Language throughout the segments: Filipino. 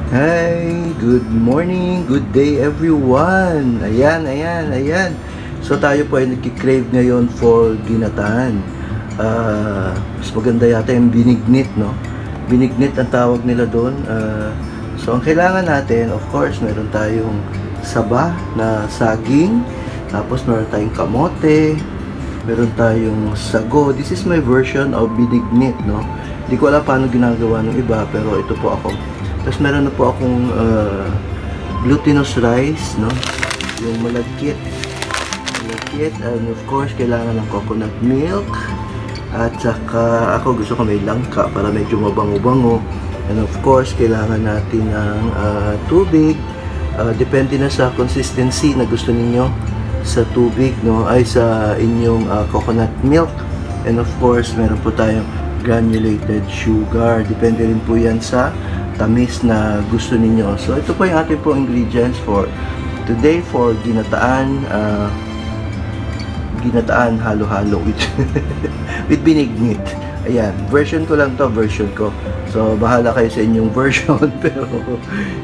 Hi, good morning, good day everyone. Ayan. So tayo po ay nagki-crave ngayon for ginataan. Mas maganda yata yung binignit, no? Binignit ang tawag nila doon. So ang kailangan natin, of course, meron tayong saba na saging, tapos meron tayong kamote, meron tayong sago. This is my version of binignit, no? Hindi ko alam paano ginagawa ng iba, pero ito po ako. Tapos meron na po akong glutinous rice, no? Yung malagkit, and of course kailangan ng coconut milk, at saka ako gusto ko may langka para medyo mabango-bango, and of course kailangan natin ng tubig. Depende na sa consistency na gusto ninyo sa tubig, no? Ay sa inyong coconut milk, and of course meron po tayong granulated sugar. Depende rin po yan sa tamis na gusto ninyo. So ito po yung ating po ingredients for today for ginataan. Ginataan halo-halo with with binignit. Ayan, version ko lang to, version ko. So bahala kayo sa inyong version. Pero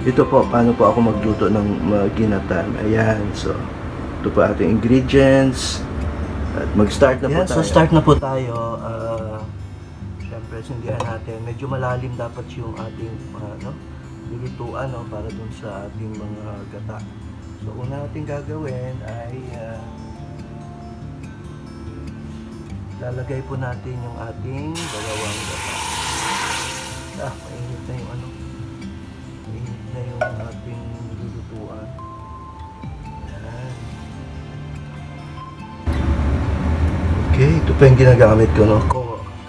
ito po, paano po ako magluto ng ginataan. Ayan, so ito po ating ingredients. At mag-start na po tayo. So start na po tayo. Sindihan natin. Medyo malalim dapat yung ating lulutuan, no, para dun sa ating mga gata. So una natin gagawin ay lalagay po natin yung ating dalawang gata. Mainit na yung mainit na yung ating lulutuan. Ayan. Okay, ito pa yung ginagamit ko, no?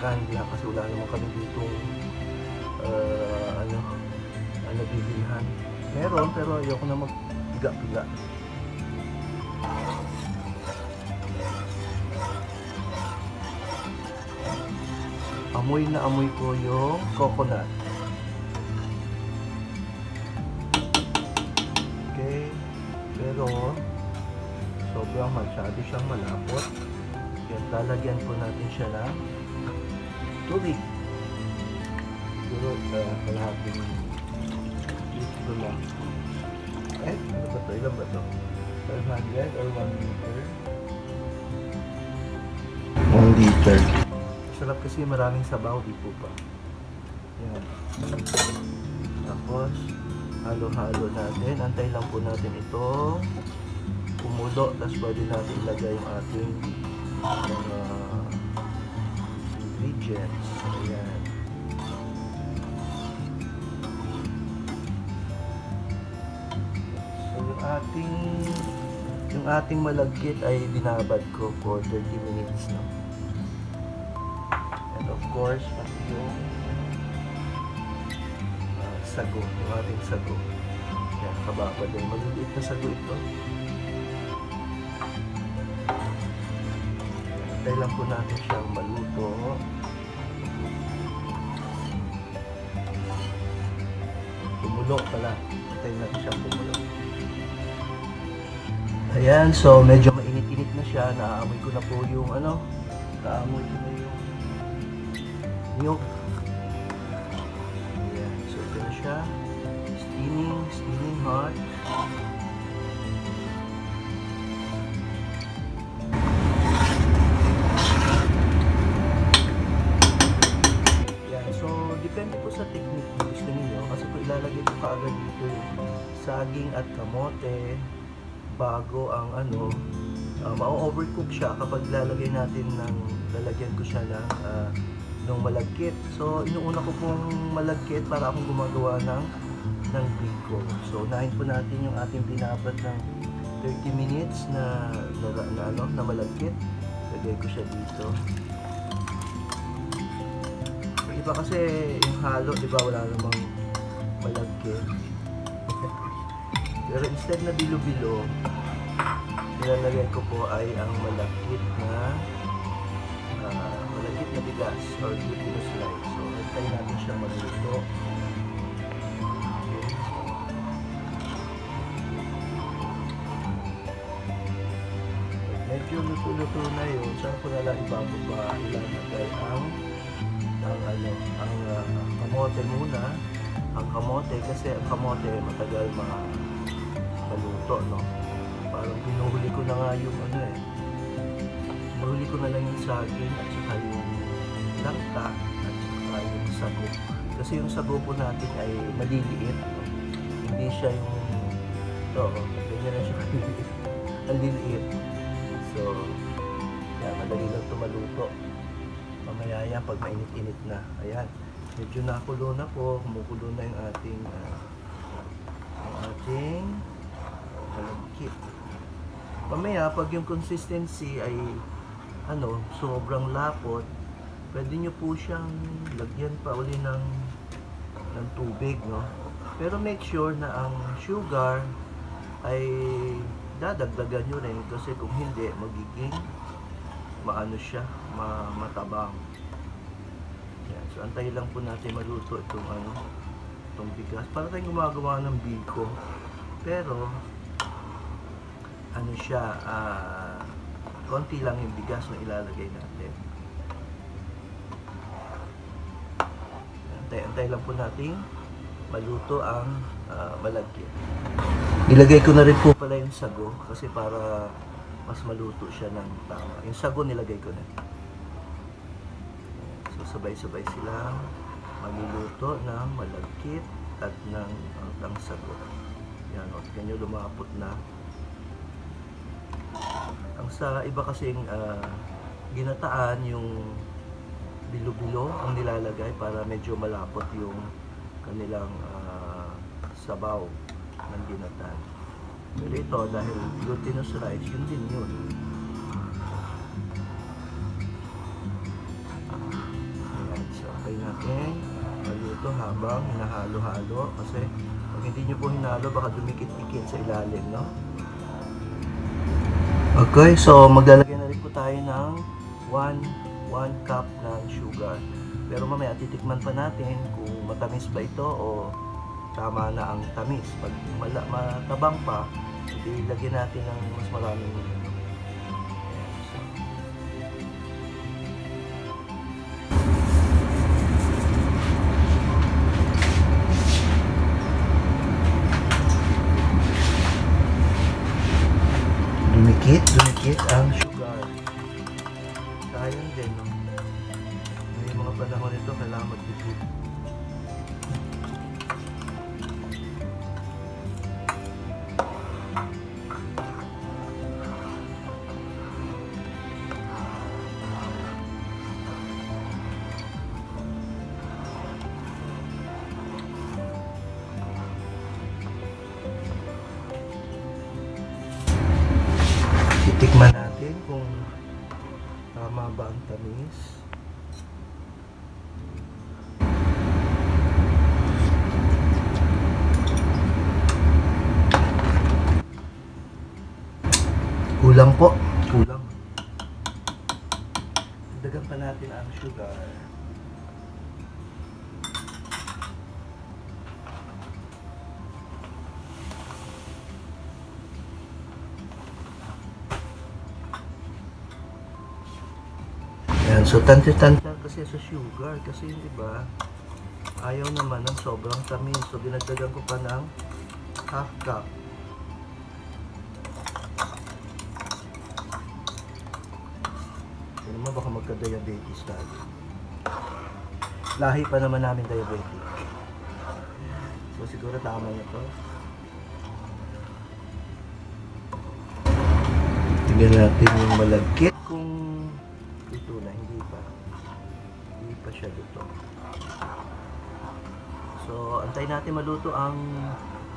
Candy, kasi wala naman kami dito bibilhan. Meron, pero ayoko na magpiga-piga. Amoy na amoy ko yung coconut. Okay, pero sobrang masyado siyang malapot. Kaya lalagyan po natin siya ng tubig. Siguro kalahating litro lang. Ano ba ito? Ilan ba ito? 500 or 1 liter? 1 liter. Sarap kasi maraming sabaw, di po pa. Yan. Tapos, halo-halo natin. Antay lang po natin ito kumulo. Tapos pwede natin ilagay yung ating mga ingredients. Ayan. So yung ating malagkit ay binabad ko for 30 minutes, no? And of course pati yung sago, yung ating sago. Ayan, kababad din. Maliliit na sago ito. Hintay lang po natin siyang maluto. Kumulo pala. Hintay natin siyang kumulo. Ayan, so medyo mainit-init na siya. Naaamoy ko na po yung naamoy ko na yung milk. Ayan, so ito na siya. Steaming hot. Depende po sa technique na gusto niyo, kasi po ilalagay ko kaagad dito yung saging at kamote bago ang ma-overcook siya kapag lalagay natin lalagyan ko siya ng malagkit. So inuuna ko pong malagkit para akong gumagawa ng biko. So unahin po natin yung ating binabad ng 30 minutes na malagkit. Lagay ko siya dito. Iba kasi yung halo, di ba, wala namang malagkit. Pero instead na bilo-bilo, nilalagay ko po ay ang malagkit na bigas or glutinous rice. So, try natin siya magluto. Okay. Medyo luto-luto na yun. Saan ko nalang ibababa, ilalagay ang kamote muna. ang kamote, kasi ang kamote matagal maluto, no? Parang pinuhuli ko na nga yung pinuhuli ko na lang yung saging at saka yung langka at saka yung sago. Kasi yung sago po natin ay maliliit, no? Hindi siya yung ganyan na siya maliliit. Ang liliit. So, madali lang ito maluto. Mamaya yan pag mainit-init na. Ayan. Medyo nakulo na po. Kumukulo na yung ating malagkit. Mamaya pag yung consistency ay sobrang lapot, pwede nyo po siyang lagyan pa uli ng tubig, no? Pero make sure na ang sugar ay dadagdagan nyo rin, kasi kung hindi, magiging matabang. Yan. So antayin lang po natin maluto itong bigas. Para tayong gumagawa ng biko, pero konti lang yung bigas na ilalagay natin. Antay lang po natin maluto ang malagkit. Nilagay ko na rin po pala yung sago, kasi para mas maluto siya ng tama. Yung sago nilagay ko na. So sabay-sabay silang maluluto ng malagkit at ng sago. Yan, o, ganyan lumapot na. Ang sa iba kasing ginataan, yung bilo-bilo ang nilalagay para medyo malapot yung kanilang sabaw ng ginataan. Pero ito, dahil glutinous rice, yun din yun. Ayan, so okay natin maluto habang hinahalo-halo, kasi pag hindi nyo po hinalo, baka dumikit-ikit sa ilalim, no? Okay, so maglalagay na rin po tayo ng 1 cup ng sugar. Pero mamaya titikman pa natin kung matamis ba ito o tama na ang tamis. Pag matabang pa, ilagyan natin ng mas maraming dumikit ang sugar. Sayang din, no? May mga panahon nito kailangan magdikit. Titikman natin kung tama ba ang tamis. Kulang po. Kulang. Dagdagan pa natin ang sugar. Yan. So, tante-tante kasi sa sugar. Kasi, di ba, ayaw naman ng sobrang tamis. So, dinagdagan ko pa ng half cup. Yan naman, baka magka-diabetes tayo. Lahi pa naman namin diabetic. So, siguro tama na to. Tingnan natin yung malagkit kung ito na, hindi pa siya luto. So, antayin natin maluto ang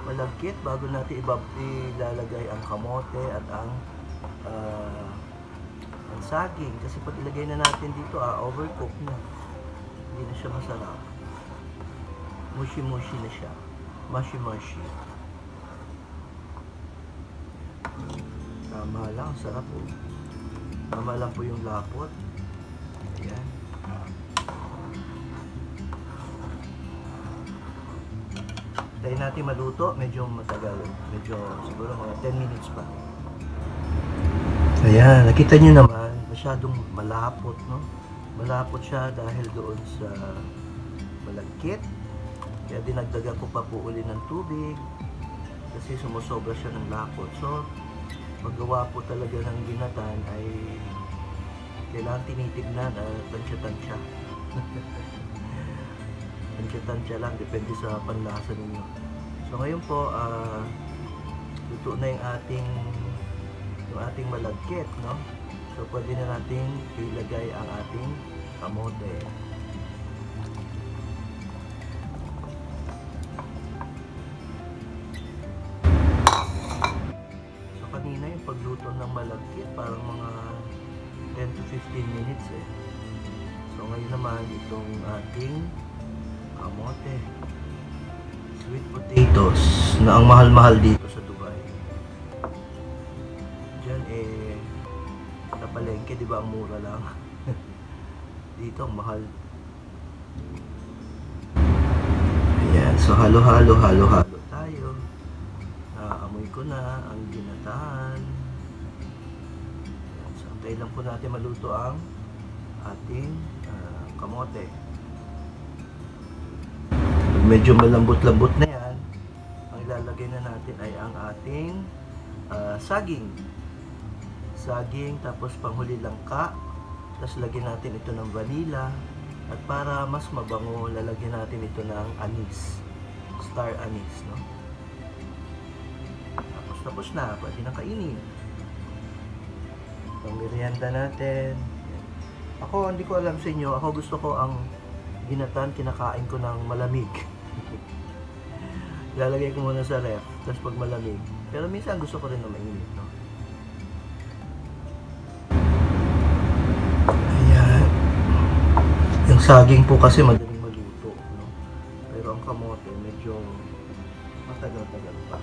malagkit bago natin ilalagay ang kamote at ang saging. Kasi pag ilagay na natin dito, overcook na. Hindi na siya masarap. Mushi-mushi na siya. Mushi-mushi. Tama lang, sarap po. Tama lang po yung lapot. Ayan. Tayo natin maluto, medyo matagal. Medyo siguro mga 10 minutes pa. Ayan, nakita nyo naman, masyadong malapot, no? Malapot siya dahil doon sa malagkit Kaya dinagdagan ko pa po uli ng tubig kasi sumusobra siya ng lakot. So, paggawa po talaga ng ginatan ay kailangan tinitignan at tansya-tansya. Tansya-tansya lang, depende sa panlasa ninyo. So ngayon po, luto na yung ating malagkit, no? So pwede na natin ilagay ang ating kamote. So kanina yung pagluto ng malagkit parang mga 10 to 15 minutes eh. So ngayon naman itong ating kamote, sweet potatoes na ang mahal-mahal dito sa Dubai. Diyan sa palengke, di ba, ang mura lang. Dito ang mahal. Ayan, so halo-halo tayo. Naamoy ko na ang ginataan. Ayan, so antayin lang po natin maluto ang ating kamote. Medyo malambot-lambot na yan, ang ilalagay na natin ay ang ating saging, tapos panghuli langka, tapos lagyan natin ito ng vanilla, at para mas mabango lalagyan natin ito ng anis, star anise, no? Tapos na, pwede na kainin. Ang merienda natin. Ako, hindi ko alam sa inyo, ako gusto ko ang ginatan, kinakain ko ng malamig. Ilalagay ko muna sa ref, tapos pag malamig. Pero minsan gusto ko rin na mainit, no? Ayan. Yung saging po kasi madaling maluto, no? Pero ang kamote medyo matagal-tagal pa.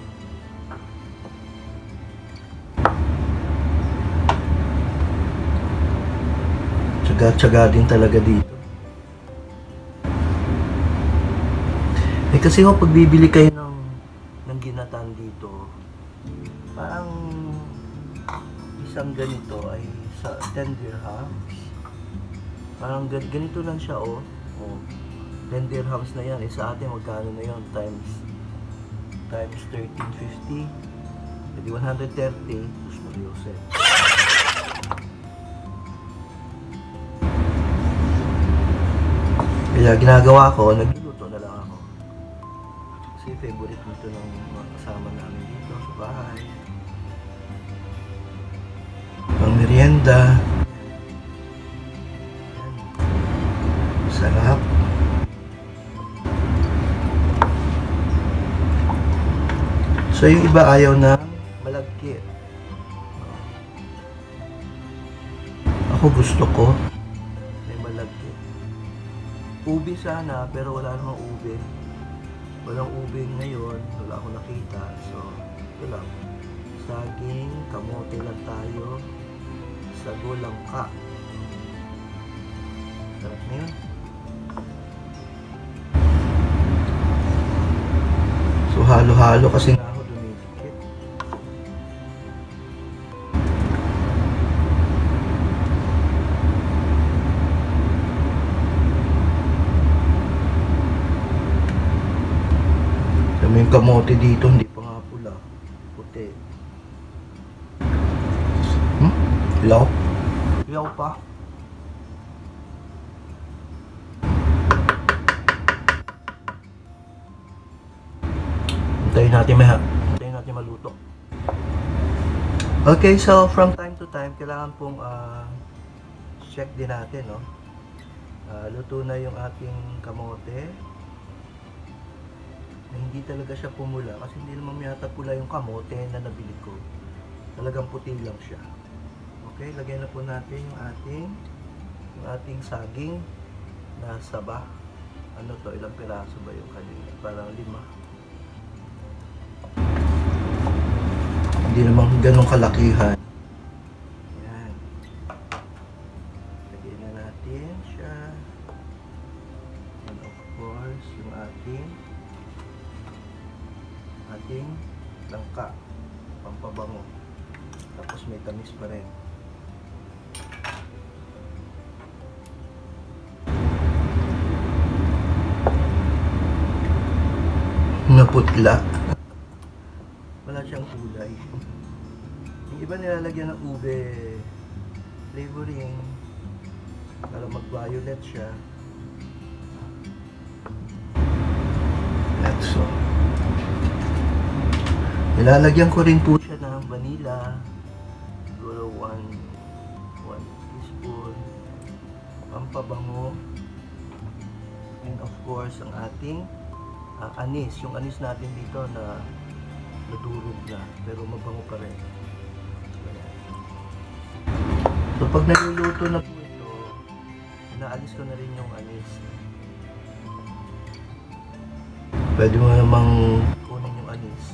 Tsaga-tsaga din talaga dito. Kasi pag bibili kayo ng ginatan dito, parang isang ganito ay sa 10 dirhams. Parang ganito lang siya, oh. 10 dirhams na yan. Sa atin magkano na yon times 13.50. Jadi 130. Tapos mag-iusin. Kaya ginagawa ko, nagluluto na lang ako. Kasi favorite nito ng mga kasama namin dito sa bahay. Pang merienda. Sarap. So yung iba ayaw na malagkit. Ako gusto ko may malagkit. Ubi sana, pero wala namang ube. Walang ube ngayon, wala akong nakita. So, ito lang. Saging, kamote lang tayo. Sago, langka. Sarap na yun. So, halo-halo kasi nga ako dumidikit. Yung kamote dito hindi pa nga pula, puti. Ilaw? Ilaw pa. Hintayin natin maluto. Okay, so from time to time kailangan pong check din natin, no? Luto na yung ating kamote. Hindi talaga siya pumula kasi hindi naman yata pula yung kamote na nabili ko. Talagang puti lang siya. Okay, lagyan na po natin yung ating saging na saba. Ano to, ilang piraso ba yung kanina? Parang 5. Hindi naman ganun kalakihan. Yan. Lagyan na natin siya. And of course, yung ating langka, pampabango, tapos may tamis pa rin. na putla. Wala siyang kulay. Yung iba nilalagyan ng ube flavoring para mag-violet siya. So, nilalagyan ko rin po siya ng vanilla. Siguro 1 teaspoon. Pampabango. And of course, ang ating anis. Yung anis natin dito na nadurog na, pero mabango pa rin. So, pag naluluto na po ito, inaalis ko na rin yung anis. Pwede mo namang kunin yung anis.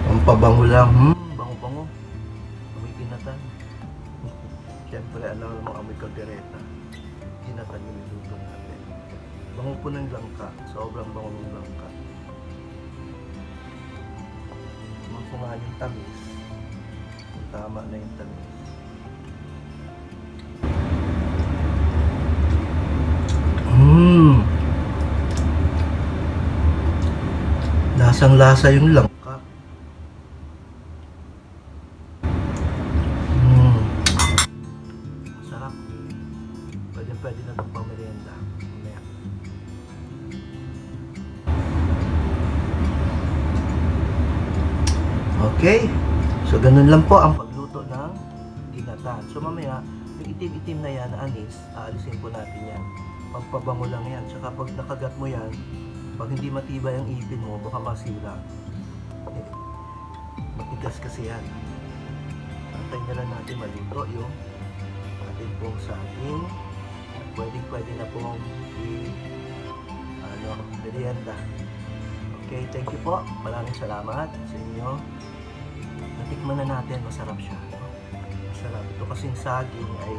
Pampabango lang. Bango-bango. Amoy ginatan. Siyempre, alam mo amoy kaldereta. Ginatan yung niluto natin. Bango po ng langka. Sobrang bango ng langka. Mapunga yung tamis. Tama na yung tamis. Lasang-lasa yung langka. Masarap. Pwede na itong pang-merienda. Okay. So, ganun lang po ang pagluto ng ginatan. So, mamaya, yung itim-itim na yan na anis, aalisin po natin yan. Pagpabango lang yan. Tsaka pag nakagat mo yan, pag hindi matibay ang ipin mo, baka masira. Matigas kasi yan. Antayin na lang natin maluto yung ating pong saging. At pwede na pong merienda. Okay, thank you po. Maraming salamat sa inyo. Natikman na natin, masarap siya. Masarap. Ito kasing saging ay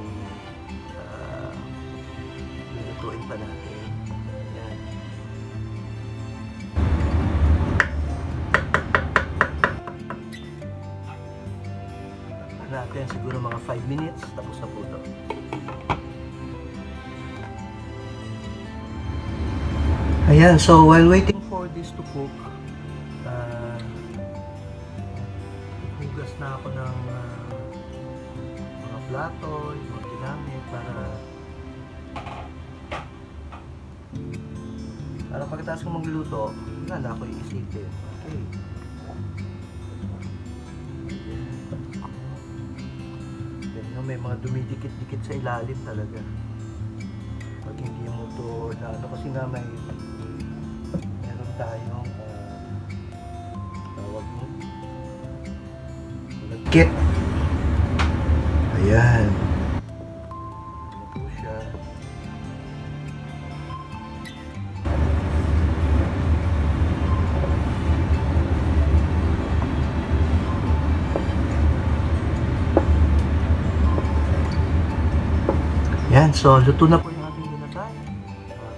lutuin pa natin. Yan. Natin siguro mga 5 minutes, tapos na po ito. Ayan, so while waiting for this to cook, hugas na ako ng mga plato, yung mga ginamit para pagkatapos kong magluto, wala na ako iisipin. Okay. May mga dumidikit-dikit sa ilalim talaga. Pag hindi mo ito kasi nga meron tayong tawag mo nagkit. Ayan. Ano po siya. Yan, so luto na po yung ating ginatan.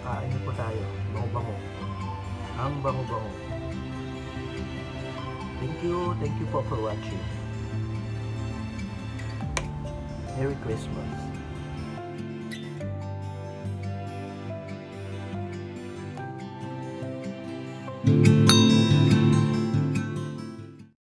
Kain na po tayo. Bango-bango. Ang bango-bango. Thank you po for watching. Merry Christmas.